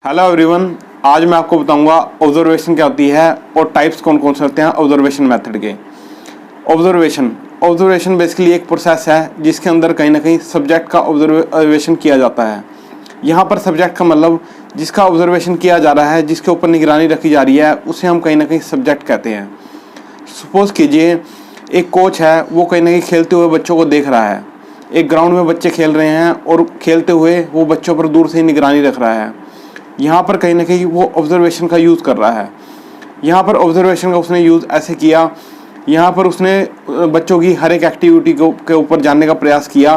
Hello everyone, आज मैं आपको बताऊंगा ऑब्जर्वेशन क्या होती है और टाइप्स कौन कौन से होते हैं ऑब्जर्वेशन मेथड के। ऑब्जर्वेशन बेसिकली एक प्रोसेस है जिसके अंदर कहीं ना कहीं सब्जेक्ट का ऑब्जर्वेशन किया जाता है। यहाँ पर सब्जेक्ट का मतलब जिसका ऑब्जर्वेशन किया जा रहा है, जिसके ऊपर निगरानी रखी जा रही है, उसे हम कहीं ना कहीं सब्जेक्ट कहते हैं। सपोज कीजिए एक कोच है, वो कहीं ना कहीं खेलते हुए बच्चों को देख रहा है। एक ग्राउंड में बच्चे खेल रहे हैं और खेलते हुए वो बच्चों पर दूर से ही निगरानी रख रहा है। यहाँ पर कहीं ना कहीं वो ऑब्जर्वेशन का यूज़ कर रहा है। यहाँ पर ऑब्जर्वेशन का उसने यूज़ ऐसे किया, यहाँ पर उसने बच्चों की हर एक एक्टिविटी के ऊपर जानने का प्रयास किया।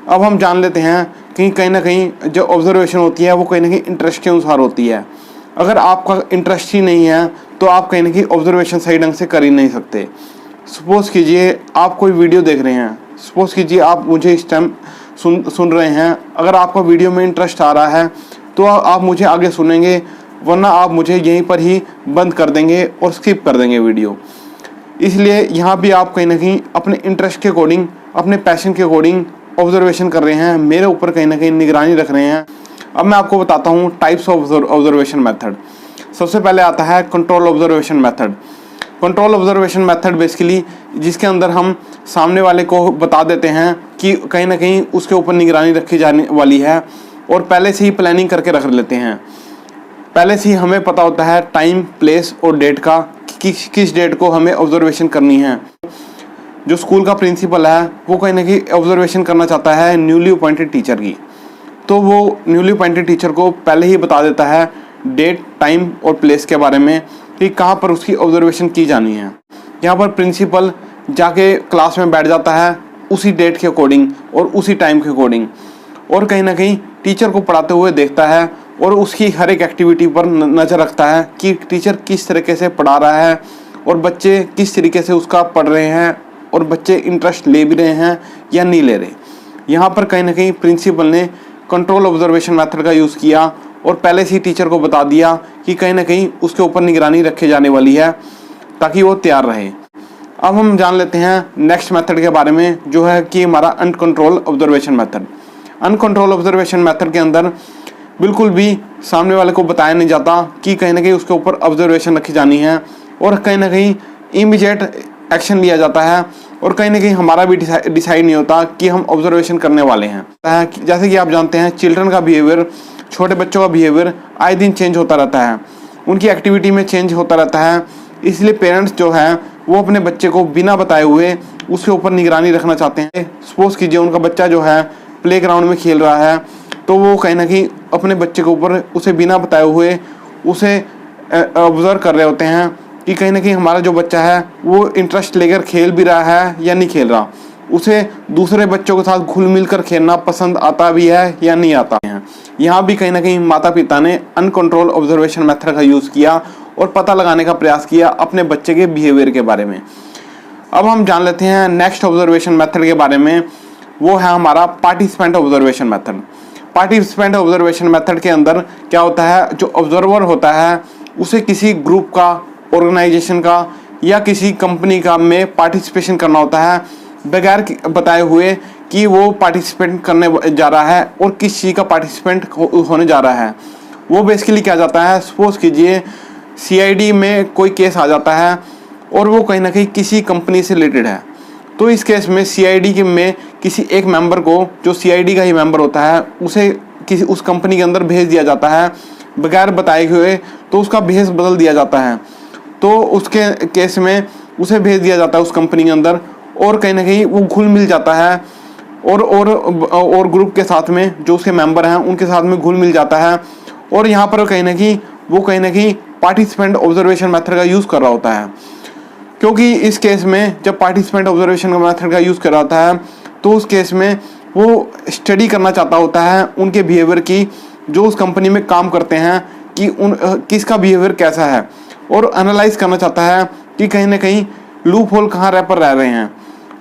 अब हम जान लेते हैं कि कहीं ना कहीं जो ऑब्जर्वेशन होती है वो कहीं ना कहीं इंटरेस्ट के अनुसार होती है। अगर आपका इंटरेस्ट ही नहीं है तो आप कहीं ना कहीं ऑब्जर्वेशन सही ढंग से कर ही नहीं सकते। सपोज़ कीजिए आप कोई वीडियो देख रहे हैं, सपोज़ कीजिए आप मुझे इस टाइम सुन रहे हैं। अगर आपका वीडियो में इंटरेस्ट आ रहा है तो आप मुझे आगे सुनेंगे, वरना आप मुझे यहीं पर ही बंद कर देंगे और स्किप कर देंगे वीडियो। इसलिए यहाँ भी आप कहीं ना कहीं अपने इंटरेस्ट के अकॉर्डिंग, अपने पैशन के अकॉर्डिंग ऑब्जर्वेशन कर रहे हैं, मेरे ऊपर कहीं ना कहीं निगरानी रख रहे हैं। अब मैं आपको बताता हूँ टाइप्स ऑफ ऑब्जर्वेशन मेथड। सबसे पहले आता है control observation method. Control observation method basically जिसके अंदर हम सामने वाले को बता देते हैं कि कहीं ना कहीं उसके ऊपर निगरानी रखी जाने वाली है और पहले से ही प्लानिंग करके रख लेते हैं। पहले से ही हमें पता होता है टाइम, प्लेस और डेट का, किस डेट को हमें ऑब्जर्वेशन करनी है। जो स्कूल का प्रिंसिपल है वो कहीं ना कहीं ऑब्जर्वेशन करना चाहता है न्यूली अपॉइंटेड टीचर की, तो वो न्यूली अपॉइंटेड टीचर को पहले ही बता देता है डेट, टाइम और प्लेस के बारे में कि कहाँ पर उसकी ऑब्जर्वेशन की जानी है। यहाँ पर प्रिंसिपल जाके क्लास में बैठ जाता है उसी डेट के अकॉर्डिंग और उसी टाइम के अकॉर्डिंग, और कहीं ना कहीं टीचर को पढ़ाते हुए देखता है और उसकी हर एक एक्टिविटी पर नज़र रखता है कि टीचर किस तरीके से पढ़ा रहा है और बच्चे किस तरीके से उसका पढ़ रहे हैं और बच्चे इंटरेस्ट ले भी रहे हैं या नहीं ले रहे। यहाँ पर कहीं ना कहीं प्रिंसिपल ने कंट्रोल ऑब्जर्वेशन मेथड का यूज़ किया और पहले से ही टीचर को बता दिया कि कहीं ना कहीं उसके ऊपर निगरानी रखी जाने वाली है ताकि वो तैयार रहे। अब हम जान लेते हैं नेक्स्ट मेथड के बारे में, जो है कि हमारा uncontrol observation method. Uncontrol observation method के अंदर बिल्कुल भी सामने वाले को बताया नहीं जाता कि कहीं ना कहीं उसके ऊपर ऑब्जर्वेशन रखी जानी है और कहीं ना कहीं इमीडिएट एक्शन लिया जाता है और कहीं ना कहीं हमारा भी डिसाइड नहीं होता कि हम ऑब्जर्वेशन करने वाले हैं। जैसे कि आप जानते हैं चिल्ड्रन का बिहेवियर, छोटे बच्चों का बिहेवियर आए दिन चेंज होता रहता है, उनकी एक्टिविटी में चेंज होता रहता है। इसलिए पेरेंट्स जो है वो अपने बच्चे को बिना बताए हुए उसके ऊपर निगरानी रखना चाहते हैं। सपोज कीजिए उनका बच्चा जो है प्लेग्राउंड में खेल रहा है, तो वो कहीं ना कहीं अपने बच्चे के ऊपर उसे बिना बताए हुए उसे ऑब्जर्व कर रहे होते हैं कि कहीं ना कहीं हमारा जो बच्चा है वो इंटरेस्ट लेकर खेल भी रहा है या नहीं खेल रहा, उसे दूसरे बच्चों के साथ घुल मिल कर खेलना पसंद आता भी है या नहीं आता है। यहाँ भी कहीं ना कहीं माता पिता ने अनकंट्रोल ऑब्जर्वेशन मेथड का यूज़ किया और पता लगाने का प्रयास किया अपने बच्चे के बिहेवियर के बारे में। अब हम जान लेते हैं नेक्स्ट ऑब्जर्वेशन मेथड के बारे में, वो है हमारा participant observation method. Participant observation method के अंदर क्या होता है, जो ऑब्जर्वर होता है उसे किसी ग्रुप का, ऑर्गेनाइजेशन का या किसी कंपनी का में पार्टिसिपेशन करना होता है बगैर बताए हुए कि वो पार्टिसिपेंट करने जा रहा है और किस चीज़ का पार्टिसिपेंट होने जा रहा है। वो बेसिकली क्या जाता है, सपोज कीजिए CID में कोई केस आ जाता है और वो कहीं ना कहीं किसी कंपनी से रिलेटेड है, तो इस केस में CID के में किसी एक मेंबर को, जो CID का ही मेंबर होता है, उसे किसी उस कंपनी के अंदर भेज दिया जाता है बगैर बताए हुए, तो उसका भेष बदल दिया जाता है। तो उसके केस में उसे भेज दिया जाता है उस कंपनी के अंदर और कहीं ना कहीं वो घुल मिल जाता है और ग्रुप के साथ में जो उसके मेंबर हैं उनके साथ में घुल मिल जाता है। और यहाँ पर कहीं ना कहीं पार्टिसिपेंट ऑब्जर्वेशन मेथड का यूज़ कर रहा होता है, क्योंकि इस केस में जब पार्टिसिपेंट ऑब्जर्वेशन मेथड का यूज़ कर रहा होता है तो उस केस में वो स्टडी करना चाहता होता है उनके बिहेवियर की, जो उस कंपनी में काम करते हैं, कि किसका बिहेवियर कैसा है, और एनालाइज करना चाहता है कि कहीं ना कहीं लूप होल कहाँ रह रहे हैं।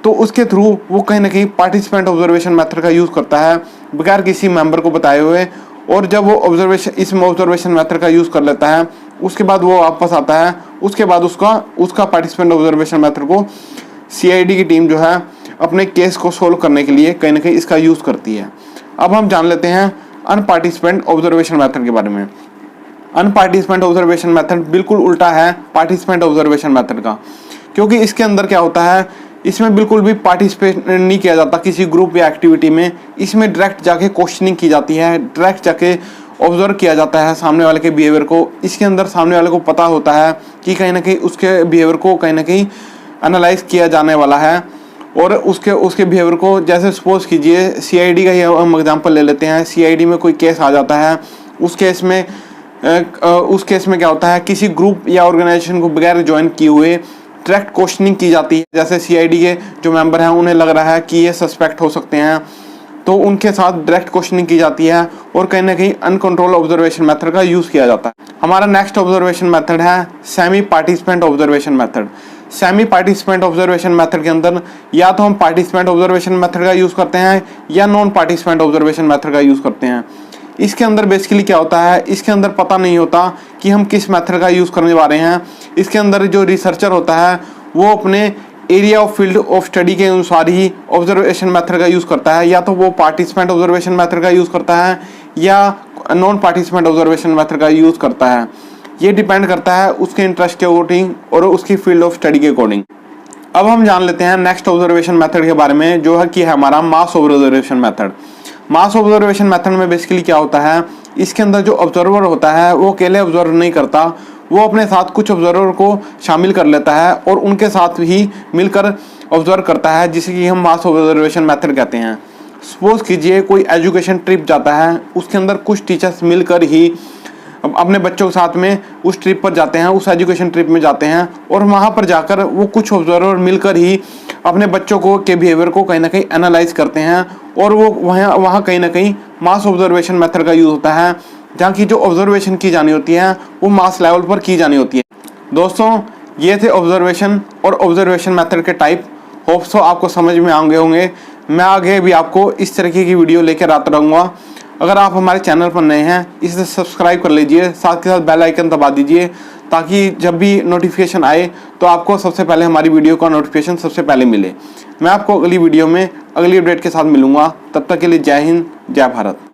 तो उसके थ्रू वो कहीं ना कहीं पार्टिसिपेंट ऑब्जर्वेशन मेथड का यूज़ करता है बगैर किसी मेंबर को बताए हुए। और जब वो ऑब्जर्वेशन मेथड का यूज़ कर लेता है उसके बाद वो वापस आता है, उसके बाद उसका पार्टिसिपेंट ऑब्जर्वेशन मेथड को CID की टीम जो है अपने केस को सोल्व करने के लिए कहीं ना कहीं इसका यूज़ करती है। अब हम जान लेते हैं अनपार्टिसिपेंट ऑब्जर्वेशन मेथड के बारे में। अनपार्टिसिपेंट ऑब्जर्वेशन मेथड बिल्कुल उल्टा है पार्टिसिपेंट ऑब्जर्वेशन मेथड का, क्योंकि इसके अंदर क्या होता है, इसमें बिल्कुल भी पार्टिसिपेट नहीं किया जाता किसी ग्रुप या एक्टिविटी में। इसमें डायरेक्ट जाके क्वेश्चनिंग की जाती है, डायरेक्ट जाके ऑब्जर्व किया जाता है सामने वाले के बिहेवियर को। इसके अंदर सामने वाले को पता होता है कि कहीं ना कहीं उसके बिहेवियर को कहीं ना कहीं एनालाइज किया जाने वाला है, और उसके बिहेवियर को, जैसे सपोज कीजिए CID का ही हम एग्जांपल ले लेते हैं। CID में कोई केस आ जाता है, उस केस में क्या होता है, किसी ग्रुप या ऑर्गेनाइजेशन को बगैर ज्वाइन किए हुए डायरेक्ट क्वेश्चनिंग की जाती है। जैसे CID के जो मेंबर हैं उन्हें लग रहा है कि ये सस्पेक्ट हो सकते हैं, तो उनके साथ डायरेक्ट क्वेश्चनिंग की जाती है और कहीं ना कहीं अनकंट्रोल ऑब्जर्वेशन मेथड का यूज़ किया जाता है। हमारा नेक्स्ट ऑब्जर्वेशन मेथड है semi participant observation method. Semi participant observation method के अंदर या तो हम पार्टिसिपेंट ऑब्जर्वेशन मेथड का यूज़ करते हैं या नॉन पार्टिसिपेंट ऑब्जर्वेशन मेथड का यूज़ करते हैं। इसके अंदर बेसिकली क्या होता है, इसके अंदर पता नहीं होता कि हम किस मेथड का यूज़ करने वाले हैं। इसके अंदर जो रिसर्चर होता है वो अपने area of field of study के अनुसार ही ऑब्जर्वेशन मेथड का यूज़ करता है, या तो वो पार्टिसिपेंट ऑब्जर्वेशन मेथड का यूज़ करता है या नॉन पार्टिसिपेंट ऑब्जर्वेशन मेथड का यूज़ करता है। ये डिपेंड करता है उसके इंटरेस्ट के अकॉर्डिंग और उसकी फील्ड ऑफ स्टडी के अकॉर्डिंग। अब हम जान लेते हैं नेक्स्ट ऑब्जर्वेशन मेथड के बारे में, जो है कि है हमारा मास ऑब्जर्वेशन मेथड। मास ऑब्जर्वेशन मेथड में बेसिकली क्या होता है, इसके अंदर जो ऑब्जर्वर होता है वो अकेले ऑब्जर्व नहीं करता, वो अपने साथ कुछ ऑब्जर्वर को शामिल कर लेता है और उनके साथ ही मिलकर ऑब्जर्व करता है, जिसे कि हम मास ऑब्जर्वेशन मेथड कहते हैं। सपोज कीजिए कोई एजुकेशन ट्रिप जाता है, उसके अंदर कुछ टीचर्स मिलकर ही अपने बच्चों के साथ में उस ट्रिप पर जाते हैं, उस एजुकेशन ट्रिप में जाते हैं, और वहाँ पर जाकर वो कुछ ऑब्जर्वर मिलकर ही अपने बच्चों को के बिहेवियर को कहीं ना कहीं एनालाइज करते हैं, और वो वहाँ कहीं ना कहीं मास ऑब्जर्वेशन मेथड का यूज़ होता है, जहाँ की जो ऑब्जर्वेशन की जानी होती है वो मास लेवल पर की जानी होती है। दोस्तों, ये थे ऑब्जर्वेशन और ऑब्जर्वेशन मेथड के टाइप। होप सो आपको समझ में आएंगे होंगे। मैं आगे भी आपको इस तरीके की वीडियो लेकर आता रहूँगा। अगर आप हमारे चैनल पर नए हैं, इसे सब्सक्राइब कर लीजिए, साथ के साथ बेल आइकन दबा दीजिए, ताकि जब भी नोटिफिकेशन आए तो आपको सबसे पहले हमारी वीडियो का नोटिफिकेशन सबसे पहले मिले। मैं आपको अगली वीडियो में अगली अपडेट के साथ मिलूंगा। तब तक के लिए जय हिंद, जय भारत।